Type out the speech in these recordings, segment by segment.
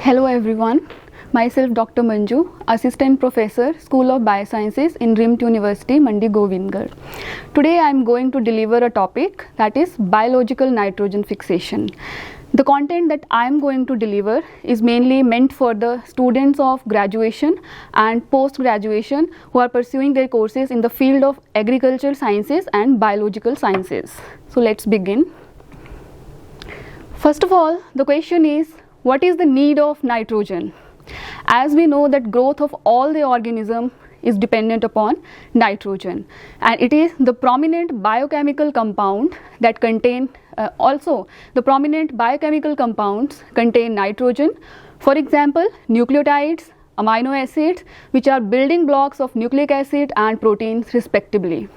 Hello everyone, myself Dr. Manju, Assistant Professor, School of Biosciences in RIMT University, Mandi Govindgarh. Today I am going to deliver a topic that is biological nitrogen fixation. The content that I am going to deliver is mainly meant for the students of graduation and post-graduation who are pursuing their courses in the field of agricultural sciences and biological sciences. So let's begin. First of all, the question is, what is the need of nitrogen? As we know that growth of all the organism is dependent upon nitrogen, and it is the prominent biochemical compound that contain the prominent biochemical compounds contain nitrogen. For example, nucleotides, amino acids, which are building blocks of nucleic acid and proteins respectively.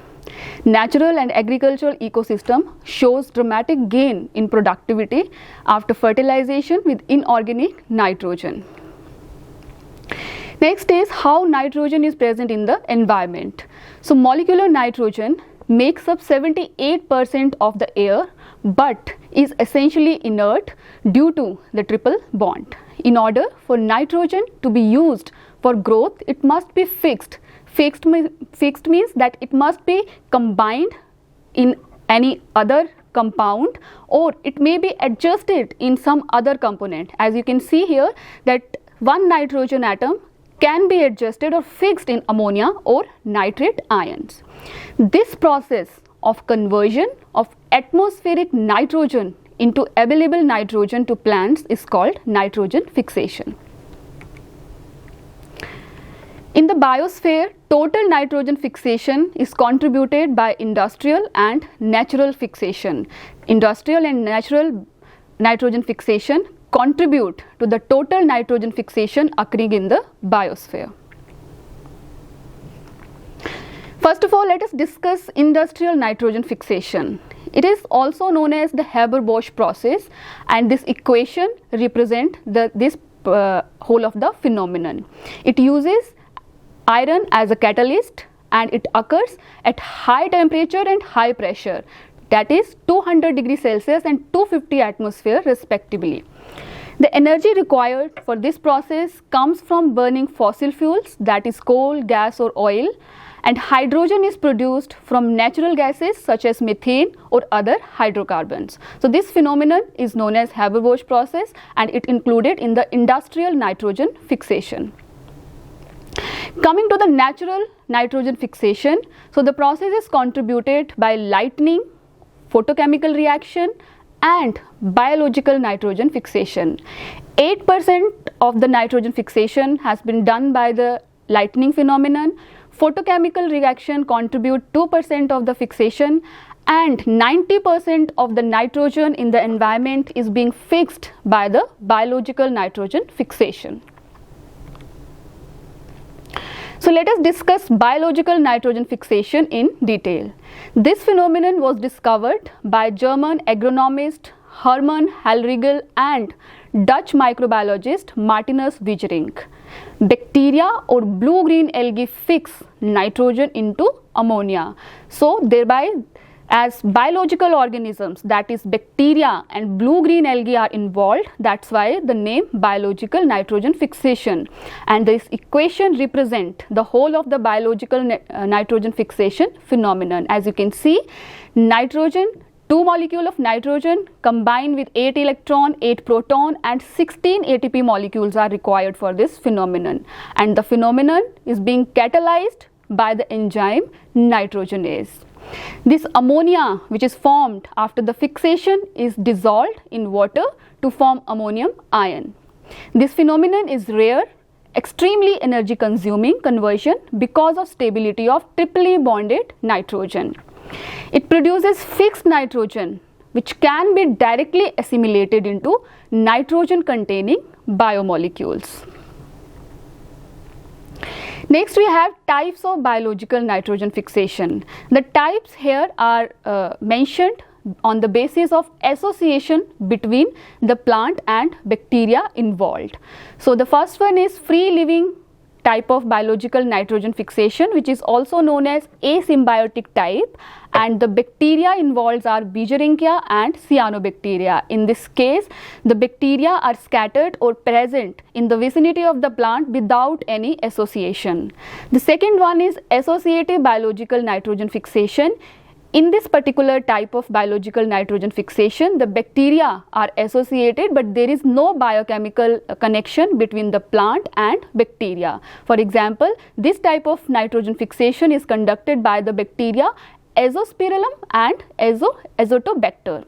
Natural and agricultural ecosystem shows dramatic gain in productivity after fertilization with inorganic nitrogen. Next is how nitrogen is present in the environment. So molecular nitrogen makes up 78% of the air but is essentially inert due to the triple bond. In order for nitrogen to be used for growth, it must be fixed. Fixed means that it must be combined in any other compound, or it may be adjusted in some other component. As you can see here that one nitrogen atom can be adjusted or fixed in ammonia or nitrate ions. This process of conversion of atmospheric nitrogen into available nitrogen to plants is called nitrogen fixation. In the biosphere, total nitrogen fixation is contributed by industrial and natural fixation. Industrial and natural nitrogen fixation contribute to the total nitrogen fixation occurring in the biosphere. First of all, let us discuss industrial nitrogen fixation. It is also known as the Haber-Bosch process, and this equation represents this whole of the phenomenon. It uses iron as a catalyst and it occurs at high temperature and high pressure, that is 200 degrees Celsius and 250 atmosphere respectively. The energy required for this process comes from burning fossil fuels, that is coal, gas or oil, and hydrogen is produced from natural gases such as methane or other hydrocarbons. So this phenomenon is known as Haber-Bosch process and it included in the industrial nitrogen fixation. Coming to the natural nitrogen fixation, so the process is contributed by lightning, photochemical reaction and biological nitrogen fixation. 8% of the nitrogen fixation has been done by the lightning phenomenon, photochemical reaction contribute 2% of the fixation, and 90% of the nitrogen in the environment is being fixed by the biological nitrogen fixation. So let us discuss biological nitrogen fixation in detail. This phenomenon was discovered by German agronomist Hermann Hellriegel and Dutch microbiologist Martinus Wijering. Bacteria or blue-green algae fix nitrogen into ammonia. So thereby, as biological organisms, that is bacteria and blue-green algae are involved, that's why the name biological nitrogen fixation, and this equation represent the whole of the biological nitrogen fixation phenomenon. As you can see, nitrogen, 2 molecules of nitrogen combined with 8 electron, 8 proton and 16 ATP molecules are required for this phenomenon, and the phenomenon is being catalyzed by the enzyme nitrogenase. This ammonia, which is formed after the fixation, is dissolved in water to form ammonium ion. This phenomenon is rare, extremely energy consuming conversion because of stability of triply bonded nitrogen. It produces fixed nitrogen which can be directly assimilated into nitrogen containing biomolecules. Next we have types of biological nitrogen fixation. The types here are mentioned on the basis of association between the plant and bacteria involved. So the first one is free living type of biological nitrogen fixation which is also known as asymbiotic type, and the bacteria involved are Bergerichia and Cyanobacteria. In this case, the bacteria are scattered or present in the vicinity of the plant without any association. The second one is associative biological nitrogen fixation. In this particular type of biological nitrogen fixation, the bacteria are associated but there is no biochemical connection between the plant and bacteria. For example, this type of nitrogen fixation is conducted by the bacteria Azospirillum and Azotobacter.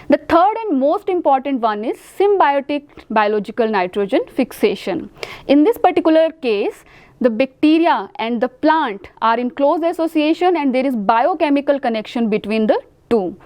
The third and most important one is symbiotic biological nitrogen fixation. In this particular case, the bacteria and the plant are in close association and there is biochemical connection between the two.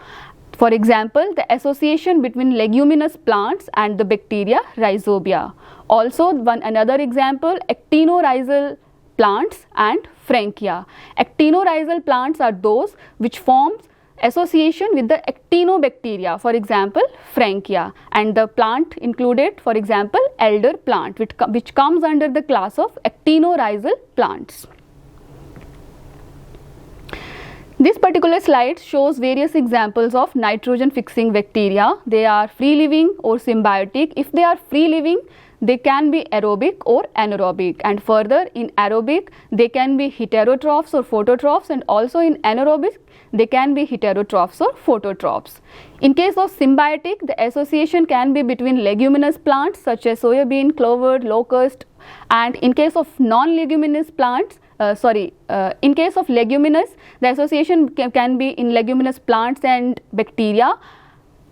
For example, the association between leguminous plants and the bacteria Rhizobia. Also, another example, actinorhizal plants and Frankia. Actinorhizal plants are those which forms association with the actinobacteria, for example Frankia, and the plant included, for example, elder plant which comes under the class of actinorhizal plants. This particular slide shows various examples of nitrogen fixing bacteria. They are free living or symbiotic. If they are free living, they can be aerobic or anaerobic, and further in aerobic they can be heterotrophs or phototrophs, and also in anaerobic they can be heterotrophs or phototrophs. In case of symbiotic, the association can be between leguminous plants such as soybean, clover, locust, and in case of non-leguminous plants, in case of leguminous, the association can be in leguminous plants and bacteria,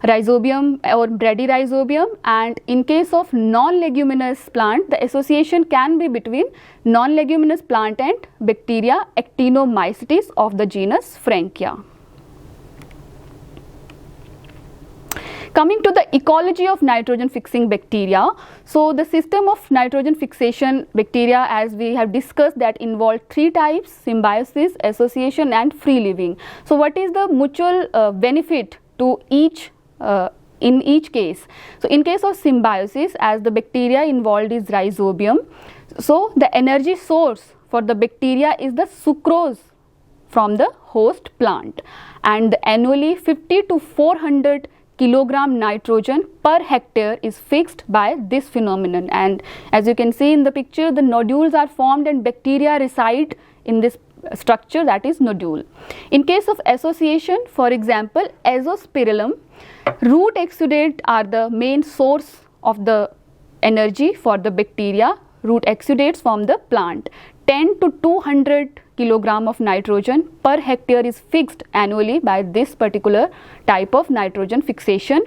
Rhizobium or Bradyrhizobium, and in case of non-leguminous plant, the association can be between non-leguminous plant and bacteria Actinomycetes of the genus Frankia. Coming to the ecology of nitrogen fixing bacteria, so the system of nitrogen fixation bacteria, as we have discussed, that involve three types: symbiosis, association and free living. So what is the mutual benefit to each in each case? So in case of symbiosis, as the bacteria involved is Rhizobium, so the energy source for the bacteria is the sucrose from the host plant, and annually 50 to 400 kilogram nitrogen per hectare is fixed by this phenomenon. And as you can see in the picture, the nodules are formed and bacteria reside in this structure, that is nodule. In case of association, for example Azospirillum, root exudates are the main source of the energy for the bacteria. Root exudates from the plant. 10 to 200 kilogram of nitrogen per hectare is fixed annually by this particular type of nitrogen fixation.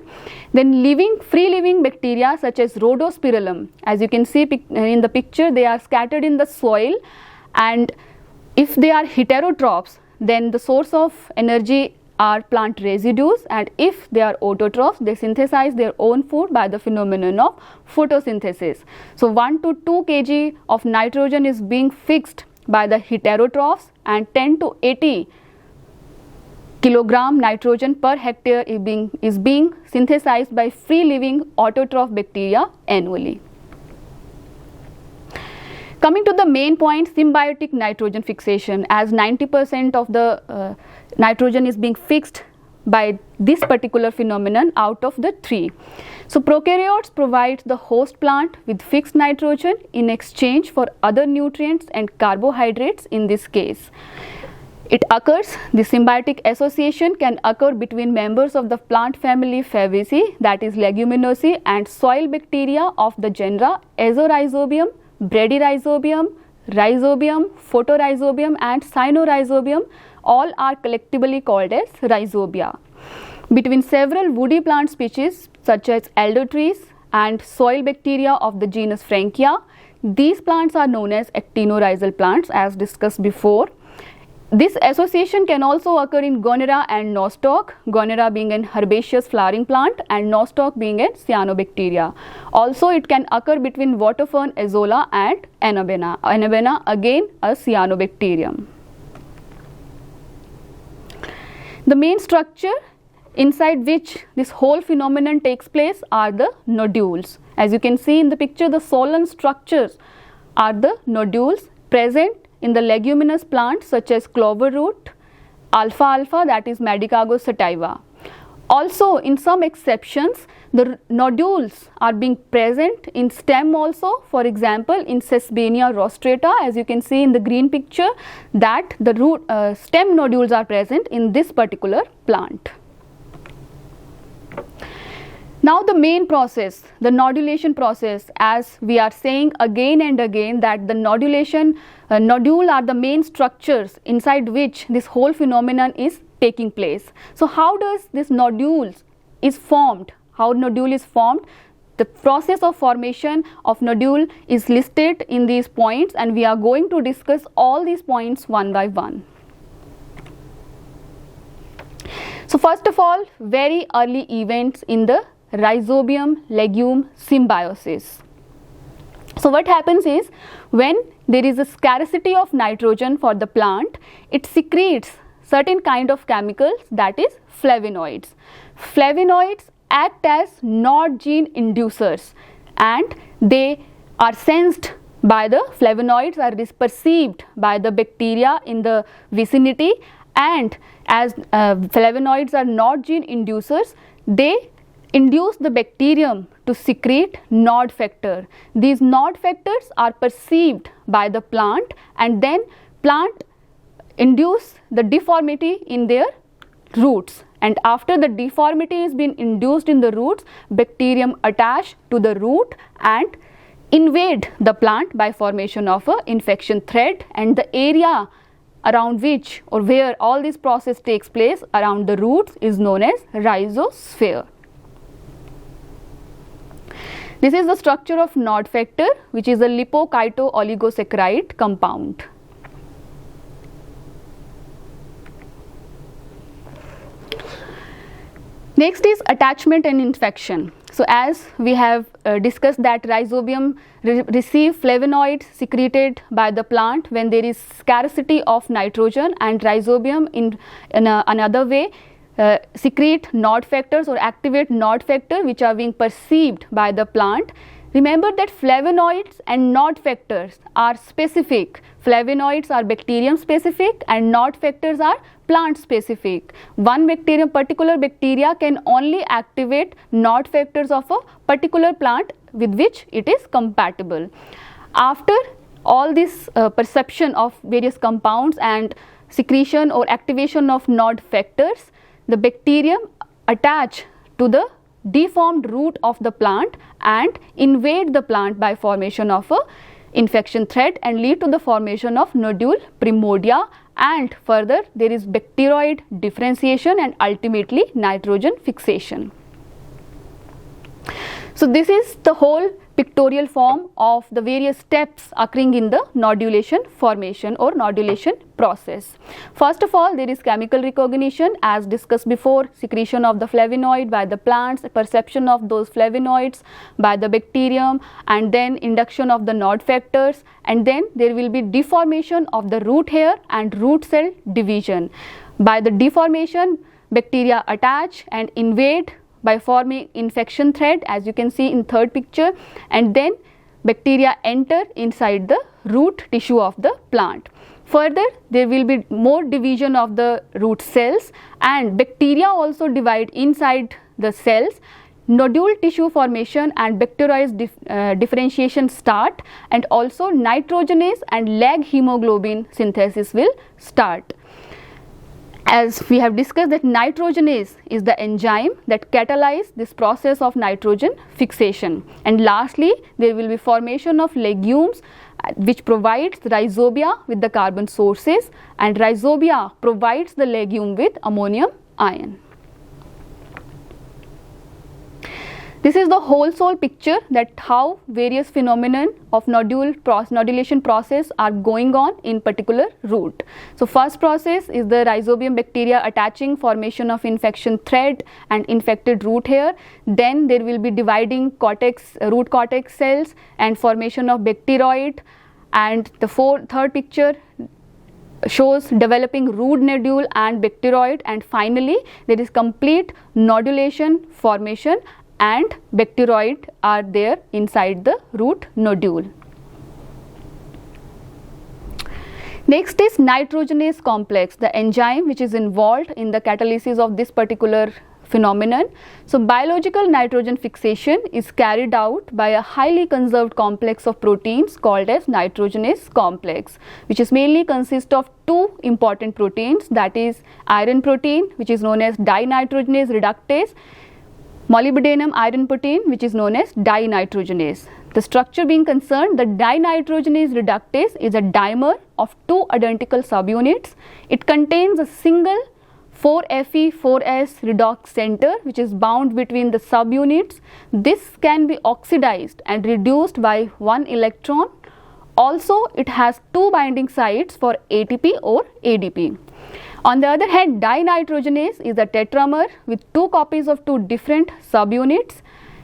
Then free living bacteria such as Rhodospirillum, as you can see in the picture, they are scattered in the soil, and if they are heterotrophs, then the source of energy are plant residues, and if they are autotrophs, they synthesize their own food by the phenomenon of photosynthesis. So 1 to 2 kg of nitrogen is being fixed by the heterotrophs, and 10 to 80 kilogram nitrogen per hectare is being synthesized by free living autotroph bacteria annually. Coming to the main point, symbiotic nitrogen fixation, as 90% of the nitrogen is being fixed by this particular phenomenon out of the 3. So prokaryotes provide the host plant with fixed nitrogen in exchange for other nutrients and carbohydrates in this case. It occurs, the symbiotic association can occur between members of the plant family Fabaceae, that is Leguminosae, and soil bacteria of the genera Azorhizobium, Bradyrhizobium, Rhizobium, Photorhizobium and Cyanorhizobium. All are collectively called as Rhizobia. Between several woody plant species such as elder trees and soil bacteria of the genus Frankia, these plants are known as actinorhizal plants, as discussed before. This association can also occur in Gonera and Nostoc, Gonera being an herbaceous flowering plant and Nostoc being a cyanobacteria. Also it can occur between waterfern Azolla and Anabaena. Anabaena again a cyanobacterium. The main structure inside which this whole phenomenon takes place are the nodules. As you can see in the picture, the solan structures are the nodules present in the leguminous plants such as clover root, alfalfa, that is Medicago sativa. Also, in some exceptions, the nodules are being present in stem also. For example, in Sesbania rostrata, as you can see in the green picture, that the root stem nodules are present in this particular plant. Now the main process, the nodulation process, as we are saying again and again that the nodulation nodule are the main structures inside which this whole phenomenon is taking place. So how does this nodules is formed? How nodule is formed? The process of formation of nodule is listed in these points, and we are going to discuss all these points one by one. So first of all, very early events in the rhizobium legume symbiosis. So what happens is, when there is a scarcity of nitrogen for the plant, it secretes certain kind of chemicals, that is flavonoids. Flavonoids act as Nod gene inducers, and they are sensed by the flavonoids, are perceived by the bacteria in the vicinity, and as flavonoids are Nod gene inducers, they induce the bacterium to secrete Nod factor. These Nod factors are perceived by the plant, and then plant induce the deformity in their roots, and after the deformity is been induced in the roots, bacterium attach to the root and invade the plant by formation of a infection thread, and the area around which or where all this process takes place around the roots is known as rhizosphere. This is the structure of Nod factor, which is a lipocyto-oligosaccharide compound. Next is attachment and infection. So as we have discussed that rhizobium receive flavonoids secreted by the plant when there is scarcity of nitrogen, and rhizobium in another way secrete Nod factors or activate Nod factor which are being perceived by the plant. Remember that flavonoids and Nod factors are specific. Flavonoids are bacterium specific and Nod factors are plant specific. One bacterium, particular bacteria can only activate Nod factors of a particular plant with which it is compatible. After all this perception of various compounds and secretion or activation of Nod factors, the bacterium attach to the deformed root of the plant and invade the plant by formation of a infection thread and lead to the formation of nodule primordia, and further there is bacteroid differentiation and ultimately nitrogen fixation. So this is the whole pictorial form of the various steps occurring in the nodulation formation or nodulation process. First of all, there is chemical recognition, as discussed before, secretion of the flavonoid by the plants, perception of those flavonoids by the bacterium, and then induction of the Nod factors, and then there will be deformation of the root hair and root cell division. By the deformation, bacteria attach and invade by forming infection thread, as you can see in third picture, and then bacteria enter inside the root tissue of the plant. Further, there will be more division of the root cells, and bacteria also divide inside the cells. Nodule tissue formation and bacteroid differentiation start, and also nitrogenase and lag hemoglobin synthesis will start. As we have discussed that nitrogenase is the enzyme that catalyzes this process of nitrogen fixation. And lastly, there will be formation of legumes which provides rhizobia with the carbon sources, and rhizobia provides the legume with ammonium ion. This is the whole soul picture that how various phenomenon of nodulation process are going on in particular root. So first process is the rhizobium bacteria attaching, formation of infection thread and infected root hair. Then there will be dividing cortex, root cortex cells and formation of bacteroid, and the third picture shows developing root nodule and bacteroid, and finally there is complete nodulation formation and bacteroid are there inside the root nodule. Next is nitrogenase complex, the enzyme which is involved in the catalysis of this particular phenomenon. So biological nitrogen fixation is carried out by a highly conserved complex of proteins called as nitrogenase complex, which is mainly consist of two important proteins, that is iron protein, which is known as dinitrogenase reductase, molybdenum iron protein, which is known as dinitrogenase. The structure being concerned, the dinitrogenase reductase is a dimer of two identical subunits. It contains a single 4Fe4S redox center which is bound between the subunits. This can be oxidized and reduced by one electron. Also, it has two binding sites for ATP or ADP. On the other hand, dinitrogenase is a tetramer with two copies of two different subunits,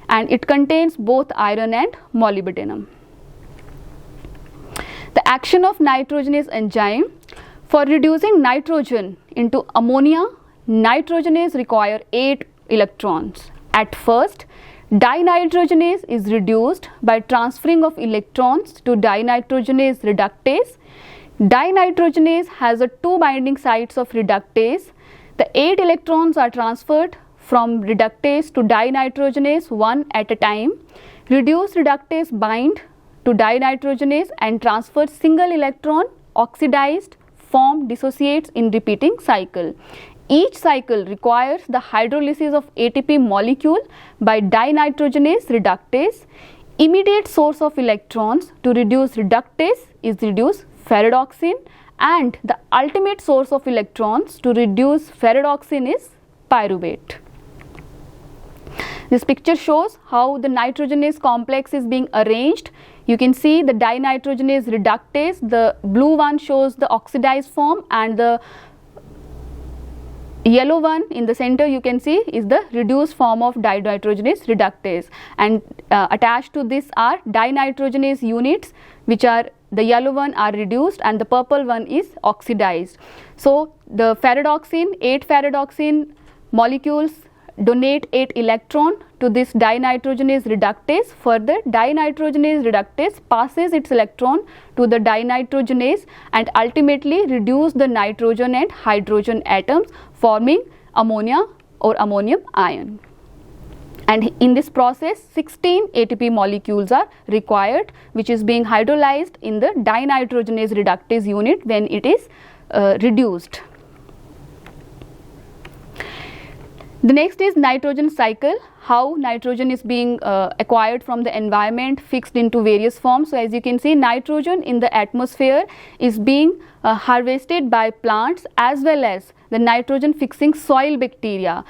and it contains both iron and molybdenum. The action of nitrogenase enzyme: for reducing nitrogen into ammonia, nitrogenase require 8 electrons. At first, dinitrogenase is reduced by transferring of electrons to dinitrogenase reductase. Dinitrogenase has a two binding sites of reductase. The 8 electrons are transferred from reductase to dinitrogenase one at a time. Reduced reductase bind to dinitrogenase and transfer single electron, oxidized form dissociates in repeating cycle. Each cycle requires the hydrolysis of ATP molecule by dinitrogenase reductase. Immediate source of electrons to reduce reductase is reduced ferredoxin, and the ultimate source of electrons to reduce ferredoxin is pyruvate. This picture shows how the nitrogenase complex is being arranged. You can see the dinitrogenase reductase, the blue one shows the oxidized form, and the yellow one in the center you can see is the reduced form of dinitrogenase reductase, and attached to this are dinitrogenase units, which are the yellow one are reduced and the purple one is oxidized. So the ferredoxin, 8 ferredoxin molecules donate 8 electron to this dinitrogenase reductase. Further, dinitrogenase reductase passes its electron to the dinitrogenase and ultimately reduce the nitrogen and hydrogen atoms, forming ammonia or ammonium ion. And in this process 16 ATP molecules are required, which is being hydrolyzed in the dinitrogenase reductase unit when it is reduced. The next is nitrogen cycle, how nitrogen is being acquired from the environment, fixed into various forms. So as you can see, nitrogen in the atmosphere is being harvested by plants as well as the nitrogen fixing soil bacteria.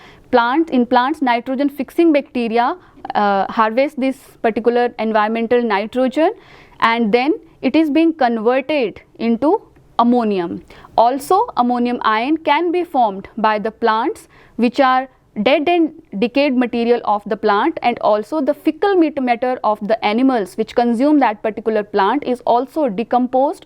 In plants, nitrogen fixing bacteria harvest this particular environmental nitrogen, and then it is being converted into ammonium. Also, ammonium ion can be formed by the plants, which are dead and decayed material of the plant, and also the fecal matter of the animals which consume that particular plant is also decomposed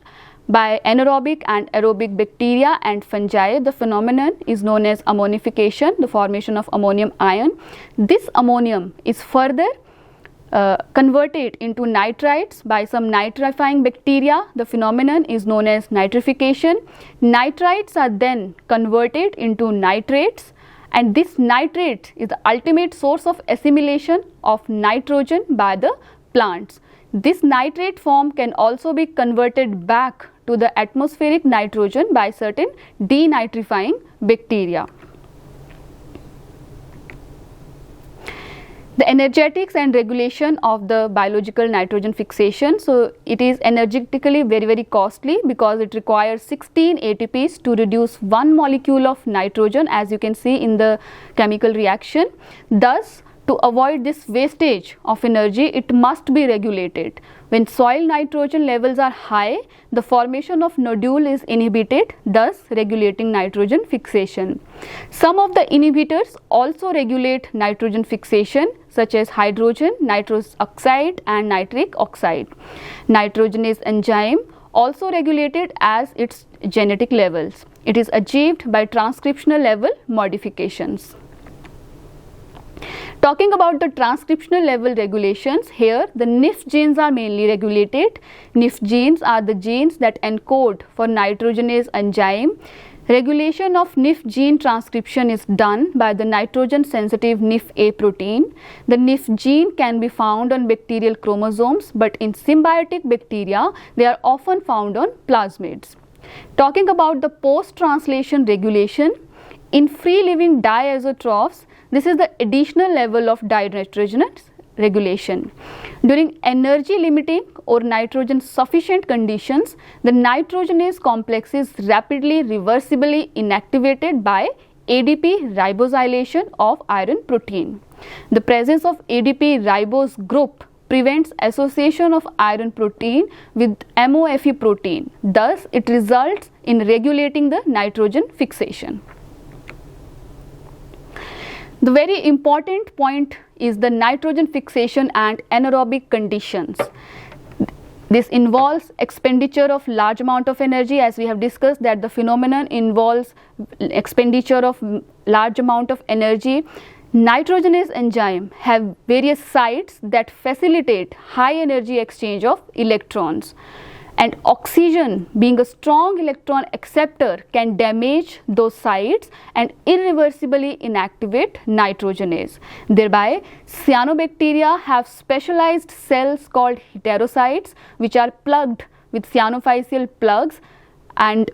by anaerobic and aerobic bacteria and fungi. The phenomenon is known as ammonification, the formation of ammonium ion. This ammonium is further converted into nitrites by some nitrifying bacteria. The phenomenon is known as nitrification. Nitrites are then converted into nitrates, and this nitrate is the ultimate source of assimilation of nitrogen by the plants. This nitrate form can also be converted back to the atmospheric nitrogen by certain denitrifying bacteria. The energetics and regulation of the biological nitrogen fixation. So it is energetically very costly because it requires 16 ATPs to reduce one molecule of nitrogen, as you can see in the chemical reaction. Thus, to avoid this wastage of energy, it must be regulated. When soil nitrogen levels are high, the formation of nodule is inhibited, thus regulating nitrogen fixation. Some of the inhibitors also regulate nitrogen fixation, such as hydrogen, nitrous oxide and nitric oxide. Nitrogenase enzyme also regulated as its genetic levels. It is achieved by transcriptional level modifications. Talking about the transcriptional level regulations, here the NIF genes are mainly regulated. NIF genes are the genes that encode for nitrogenase enzyme. Regulation of NIF gene transcription is done by the nitrogen sensitive NIF-A protein. The NIF gene can be found on bacterial chromosomes, but in symbiotic bacteria they are often found on plasmids. Talking about the post-translation regulation, in free-living diazotrophs, this is the additional level of dinitrogenase regulation. During energy limiting or nitrogen sufficient conditions, the nitrogenase complex is rapidly reversibly inactivated by ADP ribosylation of iron protein. The presence of ADP ribose group prevents association of iron protein with MOFE protein. Thus, it results in regulating the nitrogen fixation. The very important point is the nitrogen fixation and anaerobic conditions. This involves expenditure of large amount of energy, as we have discussed that the phenomenon involves expenditure of large amount of energy. Nitrogenase enzyme have various sites that facilitate high energy exchange of electrons. And oxygen, being a strong electron acceptor, can damage those sites and irreversibly inactivate nitrogenase. Thereby, cyanobacteria have specialized cells called heterocytes, which are plugged with cyanophysial plugs, and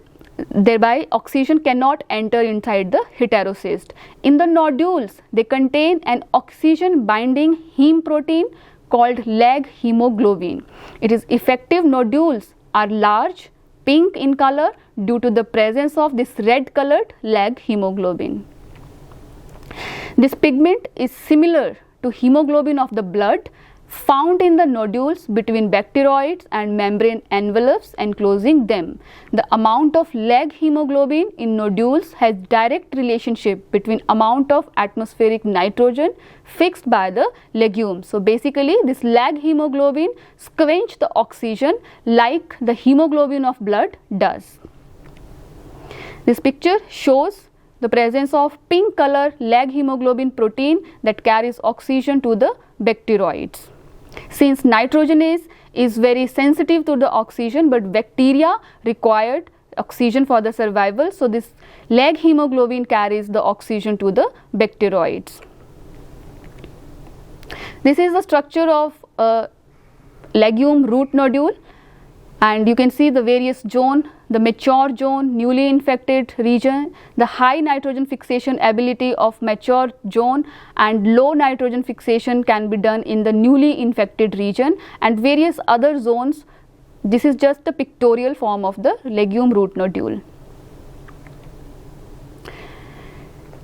thereby oxygen cannot enter inside the heterocyst. In the nodules, they contain an oxygen binding heme protein called lag hemoglobin. It is effective nodules are large, pink in color due to the presence of this red colored lag hemoglobin. This pigment is similar to hemoglobin of the blood, found in the nodules between bacteroids and membrane envelopes enclosing them. The amount of lag hemoglobin in nodules has direct relationship between amount of atmospheric nitrogen fixed by the legume. So basically this lag hemoglobin squench the oxygen like the hemoglobin of blood does. This picture shows the presence of pink color lag hemoglobin protein that carries oxygen to the bacteroids. Since nitrogenase is very sensitive to the oxygen, but bacteria required oxygen for the survival, so this lag hemoglobin carries the oxygen to the bacteroids. This is the structure of a legume root nodule, and you can see the various zone, the mature zone, newly infected region, the high nitrogen fixation ability of mature zone, and low nitrogen fixation can be done in the newly infected region, and various other zones. This is just the pictorial form of the legume root nodule.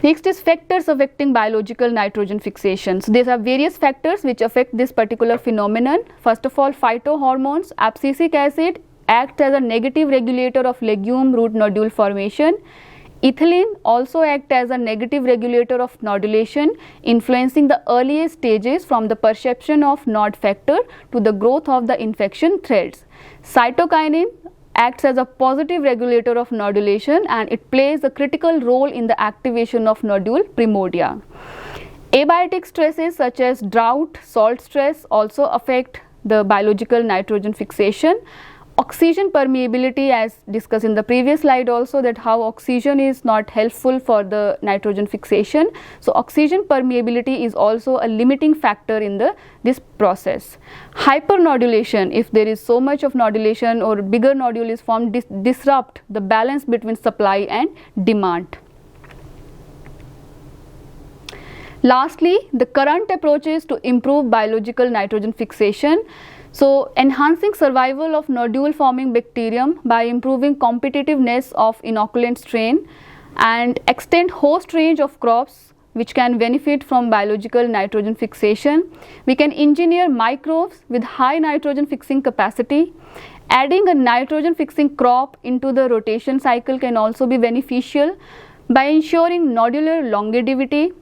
Next is factors affecting biological nitrogen fixation. So these are various factors which affect this particular phenomenon. First of all, phytohormones, abscisic acid acts as a negative regulator of legume root nodule formation. Ethylene also acts as a negative regulator of nodulation, influencing the earliest stages from the perception of nod factor to the growth of the infection threads. Cytokinin acts as a positive regulator of nodulation, and it plays a critical role in the activation of nodule primordia. Abiotic stresses such as drought, salt stress also affect the biological nitrogen fixation. Oxygen permeability, as discussed in the previous slide also, that how oxygen is not helpful for the nitrogen fixation. So oxygen permeability is also a limiting factor in this process. Hypernodulation, if there is so much of nodulation or bigger nodule is formed, disrupt the balance between supply and demand. Lastly, the current approaches to improve biological nitrogen fixation. So enhancing survival of nodule forming bacterium by improving competitiveness of inoculant strain, and extend host range of crops which can benefit from biological nitrogen fixation. We can engineer microbes with high nitrogen fixing capacity. Adding a nitrogen fixing crop into the rotation cycle can also be beneficial by ensuring nodular longevity.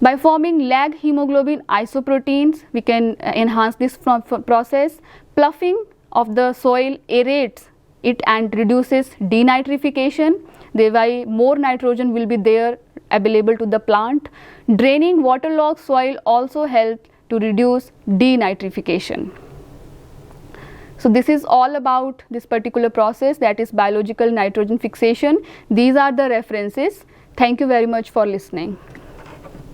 By forming lag hemoglobin isoproteins, we can enhance this process. Ploughing of the soil aerates it and reduces denitrification, thereby more nitrogen will be there available to the plant. Draining waterlogged soil also helps to reduce denitrification. So this is all about this particular process, that is biological nitrogen fixation. These are the references. Thank you very much for listening.